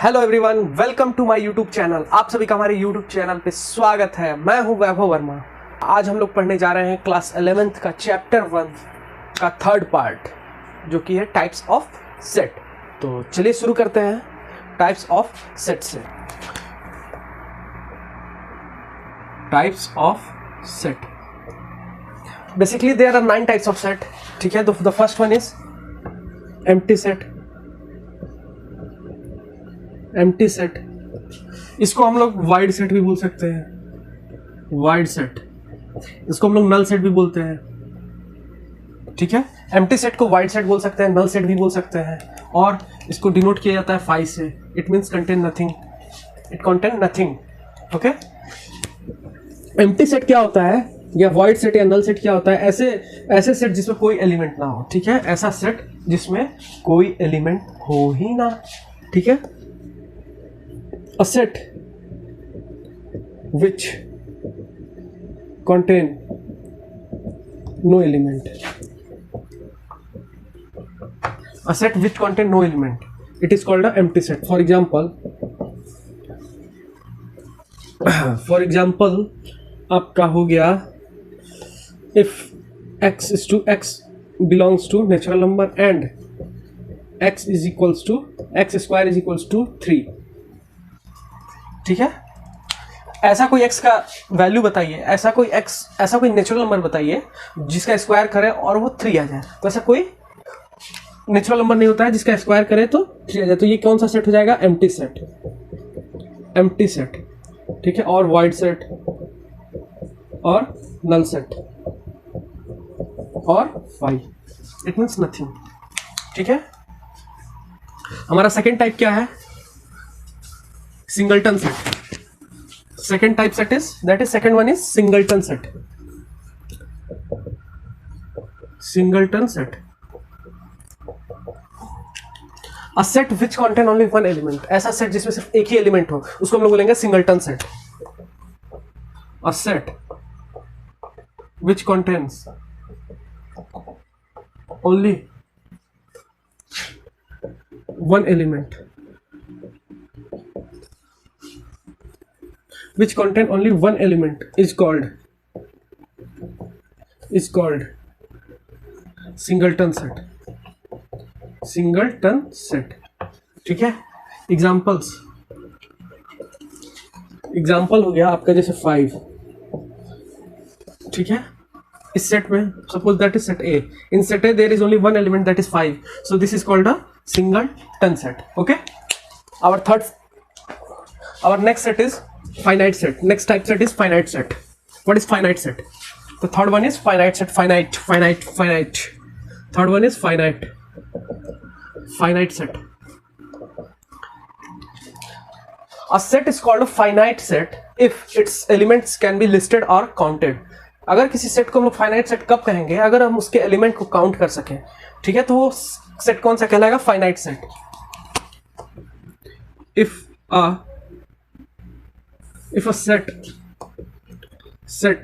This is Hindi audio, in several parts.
Hello everyone, welcome to my YouTube channel. आप सभी का हमारे यूट्यूब चैनल पे स्वागत है। मैं हूं वैभव वर्मा। आज हम लोग पढ़ने जा रहे हैं क्लास 11th का चैप्टर 1 का थर्ड पार्ट, जो कि है टाइप्स ऑफ सेट। तो चलिए शुरू करते हैं टाइप्स ऑफ सेट से। Types of set, basically there are 9 types of set. ठीक है, the first one is empty set. Empty set, इसको हम लोग वाइड सेट भी बोल सकते हैं। वाइड सेट, इसको हम लोग नल सेट भी बोलते हैं। ठीक है, एम्प्टी सेट को वाइड सेट बोल सकते हैं, नल सेट भी बोल सकते हैं, और इसको डिनोट किया जाता है फाई से। It means contain nothing, it contain nothing. Okay, empty set क्या होता है, या वाइड सेट या नल सेट क्या होता है? ऐसे सेट जिसमें कोई एलिमेंट ना हो। ठीक है, ऐसा सेट जिसमें कोई एलिमेंट हो ही ना। ठीक है, a set which contain no element. A set which contain no element, it is called a empty set. For example आपका हो गया, if x belongs to natural number and x square is equals to 3. ठीक है, ऐसा कोई x का वैल्यू बताइए, ऐसा कोई नेचुरल नंबर बताइए जिसका स्क्वायर करे और वो 3 आ जाए। तो ऐसा कोई नेचुरल नंबर नहीं होता है जिसका स्क्वायर करे तो 3 आ जाए। तो ये कौन सा सेट हो जाएगा? Empty set. एम्प्टी सेट, ठीक है, और वाइड सेट और नल सेट और फाई, इट मीन्स नथिंग। ठीक है, हमारा सेकेंड टाइप क्या है? Singleton set. Second type set is, second one is singleton set. Singleton set, a set which contain only one element. ऐसा सेट जिसमें सिर्फ एक ही एलिमेंट हो, उसको हम लोग बोलेंगे singleton set. A set which contains only one element, which contain only one element is called singleton set. Singleton set, ठीक है। एग्जाम्पल हो गया आपका जैसे 5। ठीक है, इस सेट में suppose that is set A, in set A there is only one element that is 5, so this is called a singleton set. Okay, our next set is finite set. Next type set is finite set. What is finite set? The third one is finite set. Finite. Third one is finite set. A set is called a finite set if its elements can be listed or counted. अगर किसी सेट को हम लोग फाइनाइट सेट कब कहेंगे? अगर हम उसके एलिमेंट को काउंट कर सकें। ठीक है, तो वो सेट कौन सा कहलाएगा? Finite set. If a set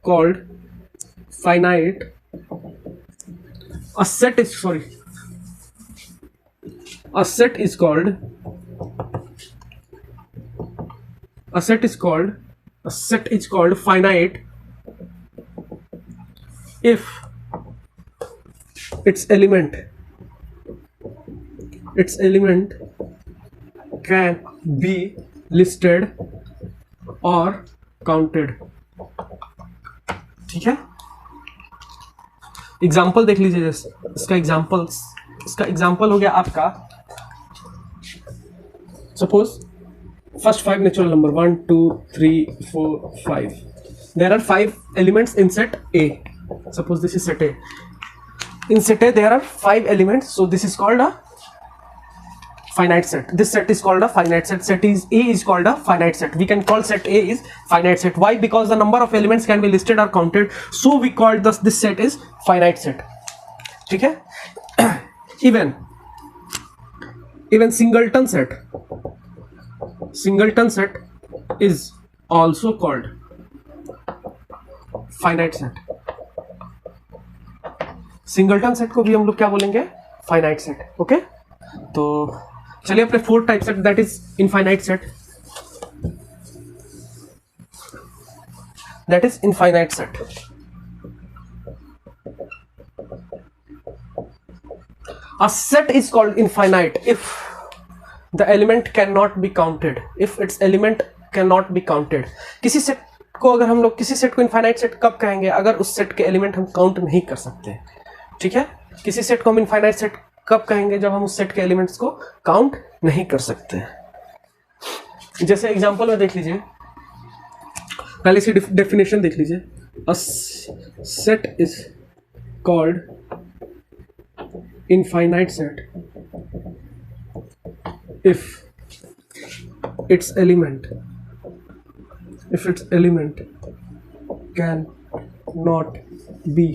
called finite, a set is called finite if its element can be listed और काउंटेड। ठीक है, एग्जाम्पल देख लीजिए। इसका एग्जाम्पल हो गया आपका, suppose first 5 natural number 1 2 3 4 5, there are 5 elements in set A. Suppose this is set A, in set A there are 5 elements, so this is called a finite set. This set is called a finite set. Set is A is called a finite set. We can call set A is finite set. Why? Because the number of elements can be listed or counted, so we call this set is finite set. ठीक है, even singleton set is also called finite set. Singleton set को भी हम लोग क्या बोलेंगे? Finite set. ओके, तो चलिए अपने fourth type set that is infinite set, that is infinite set. A set is called infinite if the element cannot be counted, if its element cannot be counted। किसी सेट को अगर हम लोग किसी सेट को इनफाइनाइट सेट कब कहेंगे, अगर उस सेट के एलिमेंट हम काउंट नहीं कर सकते। ठीक है, किसी सेट को हम इनफाइनाइट सेट कब कहेंगे, जब हम उस सेट के एलिमेंट्स को काउंट नहीं कर सकते। जैसे एग्जांपल में देख लीजिए, पहले से डेफिनेशन देख लीजिए। A set is called infinite set if its element can not be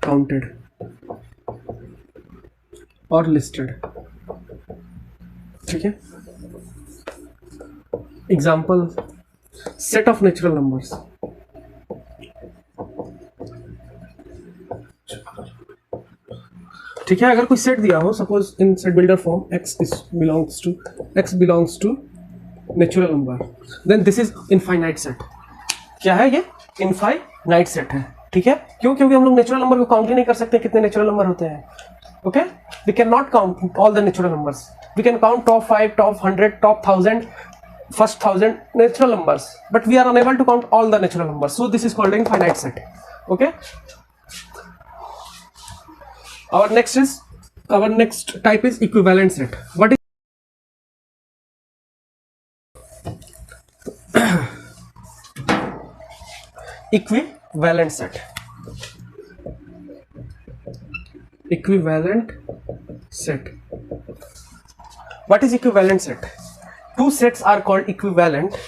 counted or listed। ठीक है, example set of natural numbers. ठीक है, अगर कोई सेट दिया हो, suppose in set builder form x belongs to natural number, then this is infinite set. क्या है ये? इनफाइनाइट सेट है। ठीक है, क्यों? क्योंकि हम लोग नेचुरल नंबर को काउंट ही नहीं कर सकते कितने नेचुरल नंबर होते हैं। Okay, we can not count all the natural numbers, we can count top 5, top 100, top 1000, first 1000 natural numbers, but we are unable to count all the natural numbers, so this is called infinite set. Okay, our next type is equivalent set। What is equivalent set? Equivalent set, what is equivalent set? Two sets are called equivalent,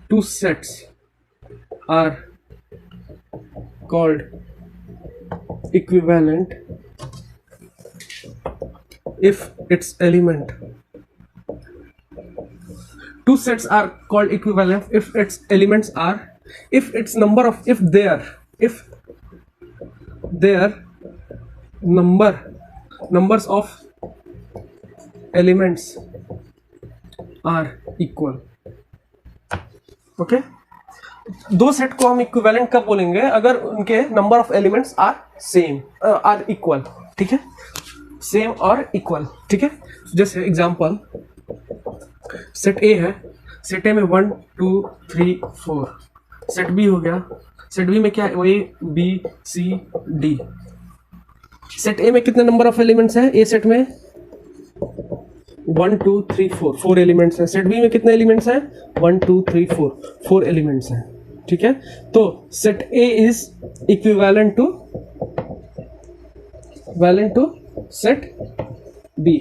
two sets are called equivalent if its element, two sets are called equivalent if its elements are, if its number of, if their numbers of elements are equal। okay, दो सेट को हम इक्विवेलेंट कब बोलेंगे? अगर उनके number of elements are same, are equal. ठीक है, सेम और इक्वल। ठीक है, जैसे एग्जांपल सेट ए है, सेट ए में 1 2 3 4, सेट बी हो गया, सेट बी में क्या है? A B C D. Set A में कितने नंबर ऑफ एलिमेंट्स हैं? ए सेट में 1 2 3 4, 4 एलिमेंट्स हैं। सेट बी में कितने एलिमेंट्स हैं? 1 2 3 4, 4 एलिमेंट्स हैं। ठीक है, तो set A is equivalent to set B.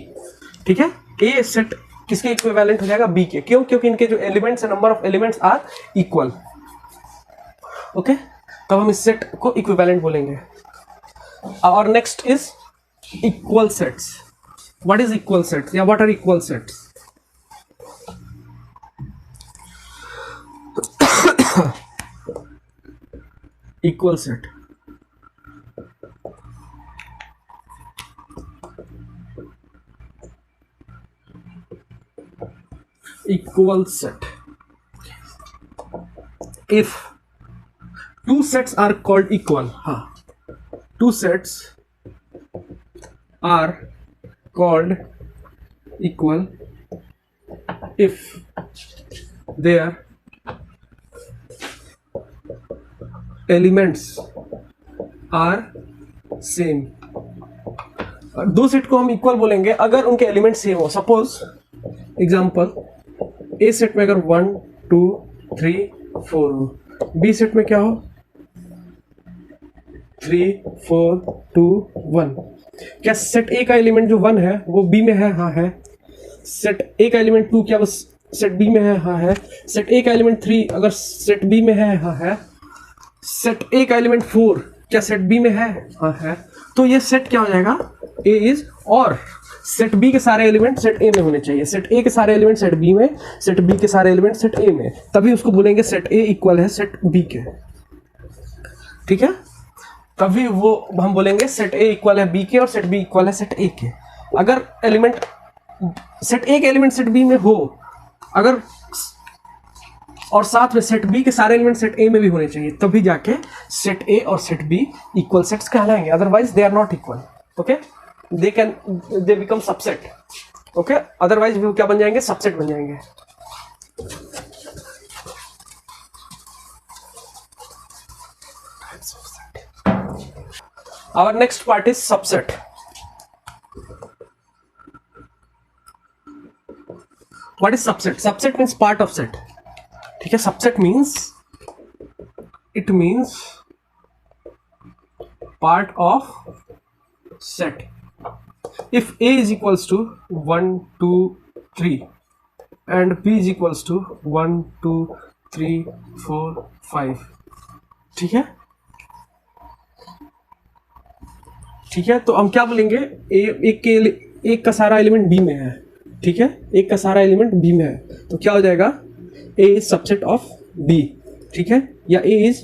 ठीक है, ए सेट किसके इक्विवेलेंट हो जाएगा? बी के। क्यों? क्योंकि इनके जो एलिमेंट्स है, number of elements are equal. Okay, तब हम इस सेट को इक्विवेलेंट बोलेंगे। और next is equal sets. What is equal sets या what are equal sets? equal set, equal set if two sets are called equal। हाँ, two sets are called equal if their elements are same. दो सेट को हम इक्वल बोलेंगे अगर उनके एलिमेंट सेम हो। सपोज एग्जांपल, ए सेट में अगर 1 2 3 4 हो, बी सेट में क्या हो? 3 4 2 1। क्या सेट ए का एलिमेंट जो 1 है वो बी में है? हाँ है। सेट ए का एलिमेंट 2 क्या वो सेट बी में है? हाँ है। सेट ए का एलिमेंट 3 अगर सेट बी में है? हाँ है। सेट ए का एलिमेंट 4 क्या सेट बी में है? हाँ है। तो ये सेट क्या हो जाएगा? ए इज, और सेट बी के सारे एलिमेंट सेट ए में होने चाहिए, सेट ए के सारे एलिमेंट सेट बी में, सेट बी के सारे एलिमेंट सेट ए में, तभी उसको बोलेंगे सेट ए इक्वल है सेट बी के। ठीक है, तभी वो हम बोलेंगे सेट ए इक्वल है बी के और सेट बी इक्वल है सेट ए के। अगर एलिमेंट सेट ए के एलिमेंट सेट बी में हो, अगर और साथ में सेट बी के सारे एलिमेंट सेट ए में भी होने चाहिए, तभी जाके सेट ए और सेट बी इक्वल सेट्स कहलाएंगे, otherwise they are not equal. Okay, they become subset. Okay, otherwise वो क्या बन जाएंगे, सबसेट बन जाएंगे। Our next part is subset. What is subset? Subset means part of set. ठीक है, subset means it means part of set. If A is equals to 1, 2, 3 and B is equals to 1, 2, 3, 4, 5, ठीक है, ठीक है, तो हम क्या बोलेंगे, एक का सारा एलिमेंट बी में है, ठीक है, एक का सारा एलिमेंट बी में है, तो क्या हो जाएगा, ए इज सबसेट ऑफ बी, ठीक है, या ए इज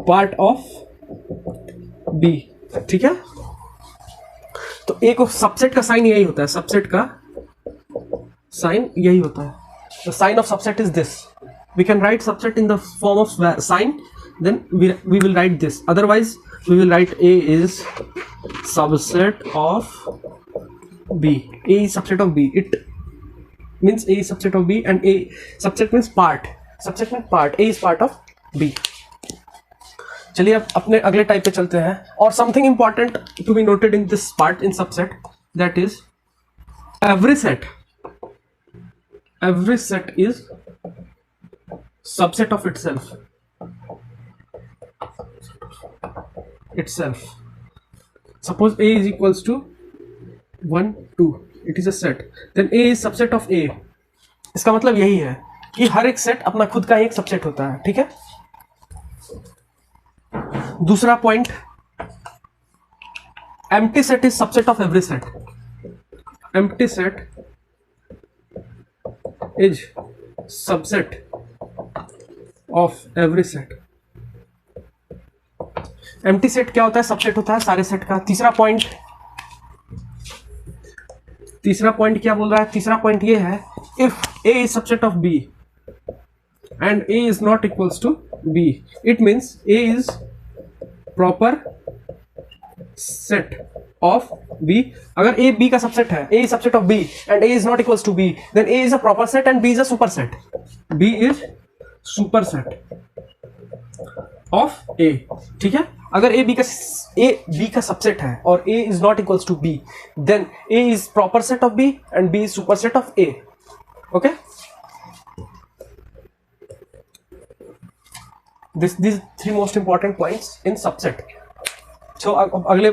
पार्ट ऑफ बी, ठीक है। तो ए को सबसेट का साइन यही होता है, सबसेट का साइन यही होता है। The sign of subset is this, we can write subset in the form of sign, then we will write this, otherwise we will write A is subset of B. A is subset of B, it means A is subset of B, and A subset means part, subset means part, A is part of B। चलिए अब अपने अगले टाइप पे चलते हैं, और something important to be noted in this part in subset, that is every set is subset of itself। Suppose A is equals to 1, 2, it is a set, then A is subset of A। इसका मतलब यही है कि हर एक सेट अपना खुद का एक सबसेट होता है, ठीक है। दूसरा point, empty set is subset of every set। empty set is subset of every set। Empty set क्या होता है, सबसेट होता है सारे सेट का। तीसरा पॉइंट क्या बोल रहा है, तीसरा पॉइंट ये है, if A is subset of B and A is not equals to B, it means A is proper set of B. अगर ए बी का सबसेट है, A is subset of B and A is not equals to B, then A is a proper set and B is a super set. B is super set of A, ठीक है। अगर ए बी का सबसेट है और ए is not equals to B, then A is proper set of B and B is super set of A. Okay, these three most important points in subset। so अगले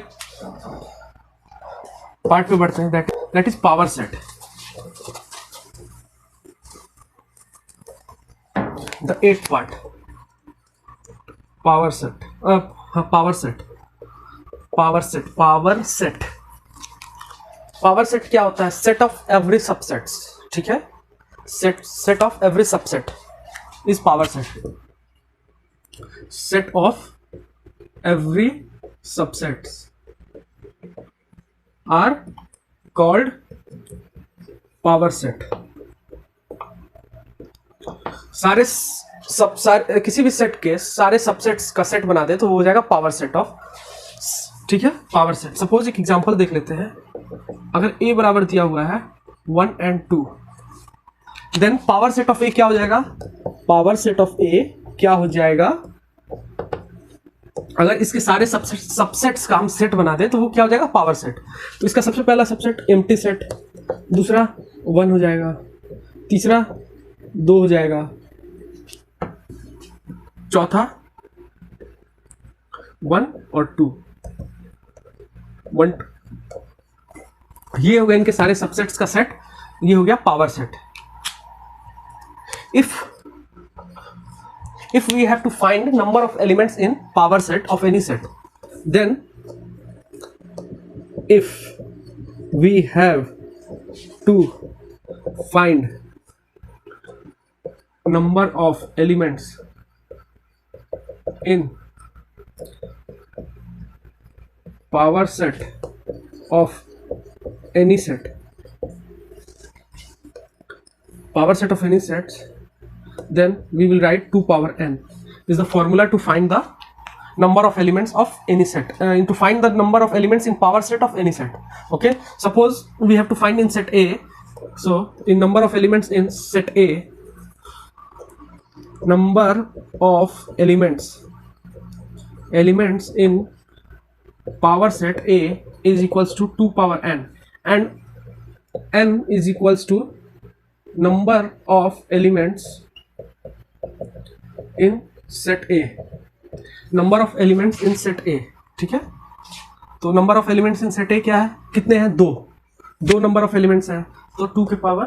पार्ट पे बढ़ते हैं, that is power set। the eighth part, power set। Power set क्या होता है, सेट ऑफ एवरी सबसेट्स, ठीक है, set of every subset is power set. Set of every subsets are called power set. सारे किसी भी सेट के सारे सबसेट्स का सेट बना दे तो वो हो जाएगा पावर सेट ऑफ, ठीक है, पावर सेट। सपोज एक एग्जांपल देख लेते हैं, अगर a बराबर दिया हुआ है 1 and 2, then power set of a क्या हो जाएगा, पावर सेट ऑफ a क्या हो जाएगा, अगर इसके सारे सबसेट्स का हम सेट बना दे तो वो क्या हो जाएगा, पावर सेट। तो इसका सबसे पहला सबसेट एम्प्टी सेट, दूसरा 1 हो जाएगा, तीसरा 2 हो जाएगा, चौथा 1 और 2, 1, ये हो गया इनके सारे सबसेट्स का सेट, ये हो गया power set. if we have to find number of elements in power set of any set, then if we have to find number of elements in power set of any set, power set of any sets, then we will write 2 power n is the formula to find the number of elements of any set, to find the number of elements in power set of any set. Okay, suppose we have to find in set A, so in number of elements in set A, number of elements in power set A is equals to 2 power n, and n is equals to number of elements in set A, number of elements in set A. ठीक है, तो number of elements in set ए क्या है, कितने हैं, दो नंबर ऑफ एलिमेंट्स हैं, तो 2 के पावर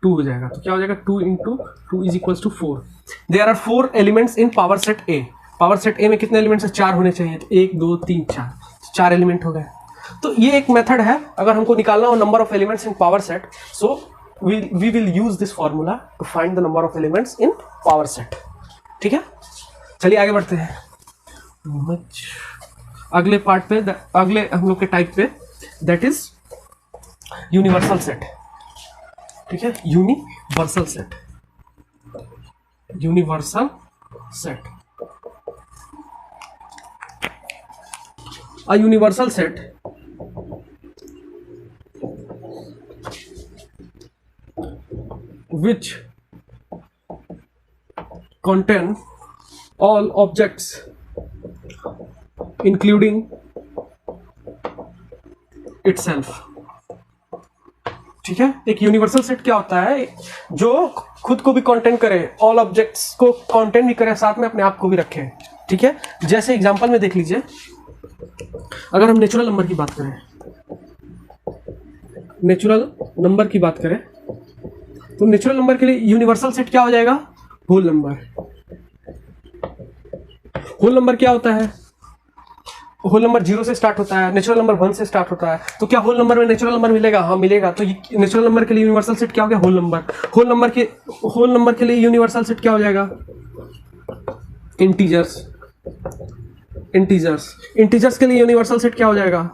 2 हो जाएगा, तो क्या हो जाएगा 2 into 2 is equals to 4. There are 4 elements in power set A. Power set A में कितने एलिमेंट्स है, 4 होने चाहिए, तो 1 2 3 4 एलिमेंट हो गए. तो ये एक मेथड है अगर हमको निकालना हो number of elements in power set. So we will use this formula to find the number of elements in power set. ठीक है, चलिए आगे बढ़ते हैं अगले पार्ट पे, अगले हम लोग के टाइप पे, दैट इज यूनिवर्सल सेट. ठीक है, universal set. A universal set which contain all objects including itself. ठीक है, एक यूनिवर्सल सेट क्या होता है, जो खुद को भी कंटेन करे, ऑल ऑब्जेक्ट्स को कंटेन भी करे, साथ में अपने आप को भी रखे. ठीक है, जैसे एग्जांपल में देख लीजिए, अगर हम नेचुरल नंबर की बात करें, तो नेचुरल नंबर के लिए यूनिवर्सल सेट क्या हो जाएगा, होल नंबर. होल नंबर क्या होता है, होल नंबर 0 से स्टार्ट होता है, नेचुरल नंबर 1 से स्टार्ट होता है. तो क्या होल नंबर में नेचुरल नंबर मिलेगा, हाँ मिलेगा. तो नेचुरल नंबर के लिए यूनिवर्सल सेट क्या हो गया, होल नंबर. होल नंबर के लिए यूनिवर्सल सेट क्या हो जाएगा, इंटीजर्स के लिए यूनिवर्सल सेट क्या हो जाएगा,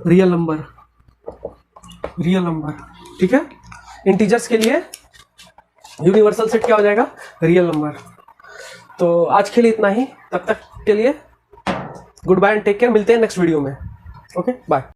रियल नंबर. ठीक है, इंटीजर्स के लिए यूनिवर्सल सेट क्या हो जाएगा, रियल नंबर. तो आज के लिए इतना ही, तब तक के लिए good bye and take care. मिलते हैं नेक्स्ट वीडियो में. Okay, bye.